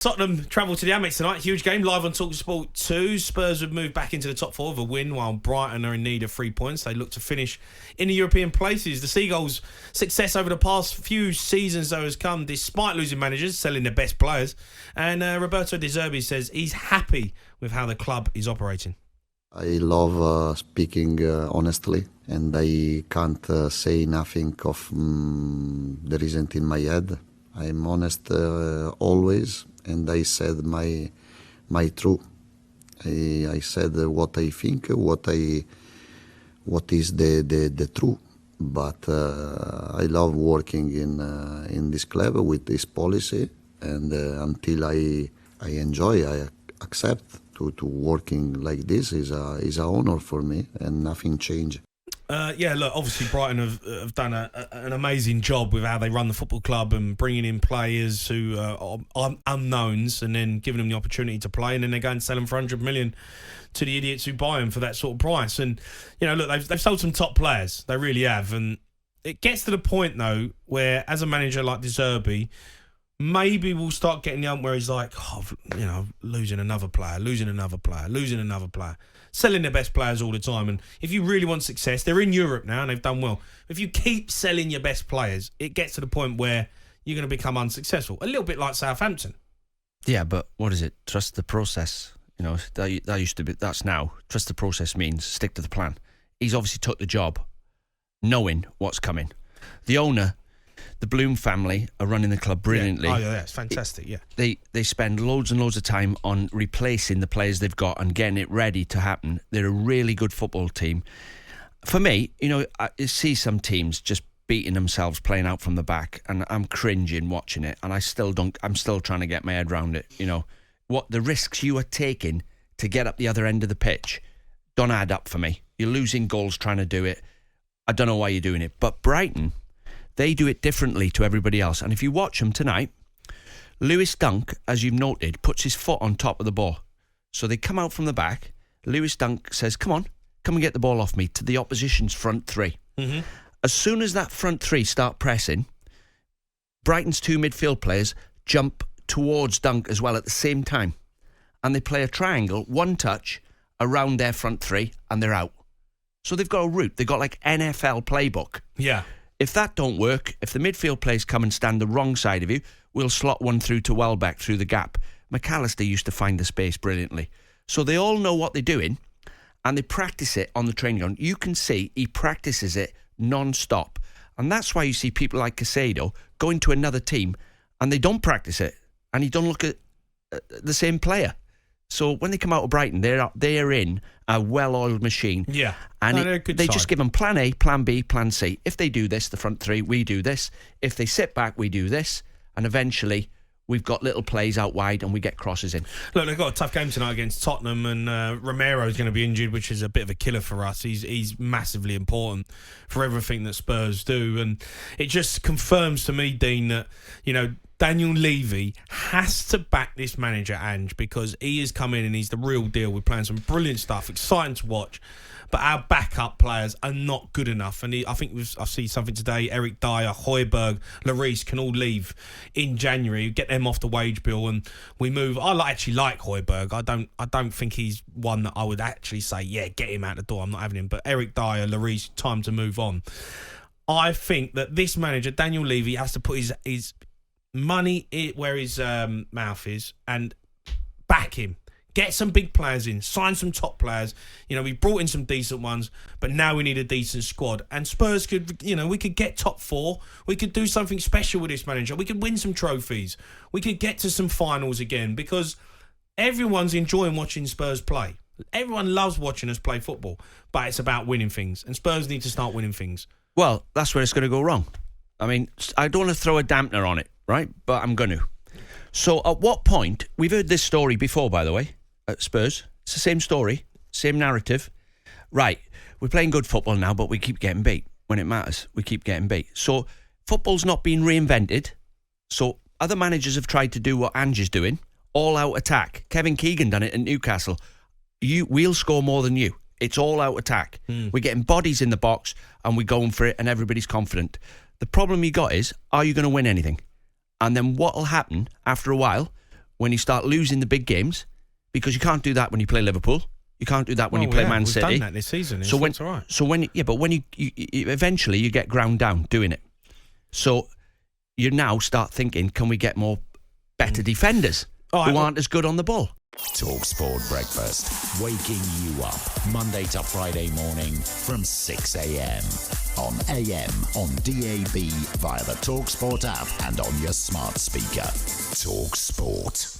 Tottenham travel to the Amex tonight. Huge game live on TalkSPORT 2. Spurs have moved back into the top four with a win, while Brighton are in need of 3 points. They look to finish in the European places. The Seagulls' success over the past few seasons, though, has come despite losing managers, selling their best players. And Roberto De Zerbi says he's happy with how the club is operating. I love speaking honestly, and I can't say nothing of there isn't in my head. I'm honest always, and I said my truth. I said what I think, what is the truth. But I love working in this club with this policy, and until I enjoy, I accept to working like this is a honor for me, and nothing changed. Yeah, look, obviously Brighton have done an amazing job with how they run the football club and bringing in players who are unknowns and then giving them the opportunity to play, and then they go and sell them for 100 million to the idiots who buy them for that sort of price. And, you know, look, they've sold some top players. They really have. And it gets to the point, though, where as a manager like De Zerbi, maybe we'll start getting the ump where he's like, losing another player, selling their best players all the time. And if you really want success, they're in Europe now and they've done well. If you keep selling your best players, it gets to the point where you're going to become unsuccessful. A little bit like Southampton. Yeah, but what is it? Trust the process. You know, that used to be, that's now. Trust the process means stick to the plan. He's obviously took the job knowing what's coming. The owner, the Bloom family, are running the club brilliantly. Yeah. Oh, yeah, it's fantastic, yeah. They spend loads and loads of time on replacing the players they've got and getting it ready to happen. They're a really good football team. For me, you know, I see some teams just beating themselves, playing out from the back, and I'm cringing watching it, and I'm still trying to get my head around it. You know, what the risks you are taking to get up the other end of the pitch don't add up for me. You're losing goals trying to do it. I don't know why you're doing it. But Brighton, they do it differently to everybody else. And if you watch them tonight, Lewis Dunk, as you've noted, puts his foot on top of the ball. So they come out from the back. Lewis Dunk says, come and get the ball off me, to the opposition's front three. Mm-hmm. As soon as that front three start pressing, Brighton's two midfield players jump towards Dunk as well at the same time. And they play a triangle, one touch, around their front three, and they're out. So they've got a route. They've got like NFL playbook. Yeah. If that don't work, if the midfield players come and stand the wrong side of you, we'll slot one through to Welbeck through the gap. McAllister used to find the space brilliantly. So they all know what they're doing, and they practice it on the training ground. You can see he practices it non-stop. And that's why you see people like Casado going to another team, and they don't practice it, and he don't look at the same player. So when they come out of Brighton, they're in a well-oiled machine. Yeah. And they just give them plan A, plan B, plan C. If they do this, the front three, we do this. If they sit back, we do this. And eventually, we've got little plays out wide and we get crosses in. Look, they've got a tough game tonight against Tottenham, and Romero's going to be injured, which is a bit of a killer for us. He's massively important for everything that Spurs do. And it just confirms to me, Dean, that, you know, Daniel Levy has to back this manager, Ange, because he has come in and he's the real deal. We're playing some brilliant stuff, exciting to watch, but our backup players are not good enough. And I think I see something today, Erik Dyer, Højbjerg, Lloris can all leave in January, get them off the wage bill, and we move. I actually like Højbjerg. I don't think he's one that I would actually say, yeah, get him out the door, I'm not having him. But Erik Dyer, Lloris, time to move on. I think that this manager, Daniel Levy, has to put his money where his mouth is and back him. Get some big players in, sign some top players. You know, we brought in some decent ones, but now we need a decent squad. And Spurs could, you know, we could get top four. We could do something special with this manager. We could win some trophies. We could get to some finals again, because everyone's enjoying watching Spurs play. Everyone loves watching us play football, but it's about winning things, and Spurs need to start winning things. Well, that's where it's going to go wrong. I mean, I don't want to throw a dampener on it, right? But I'm going to. So at what point, we've heard this story before, by the way, at Spurs. It's the same story, same narrative. Right, we're playing good football now, but we keep getting beat. When it matters, we keep getting beat. So football's not being reinvented. So other managers have tried to do what Ange is doing, all-out attack. Kevin Keegan done it at Newcastle. We'll score more than you. It's all-out attack. We're getting bodies in the box, and we're going for it, and everybody's confident. The problem you got is, are you going to win anything? And then what will happen after a while, when you start losing the big games, because you can't do that when you play Liverpool. You can't do that when you play Man City. We've done that this season. So when, all right. But when you eventually you get ground down doing it. So you now start thinking, can we get more better defenders who aren't as good on the ball? TalkSPORT Breakfast, waking you up Monday to Friday morning from 6 a.m. on AM, on DAB, via the TalkSPORT app and on your smart speaker. TalkSPORT.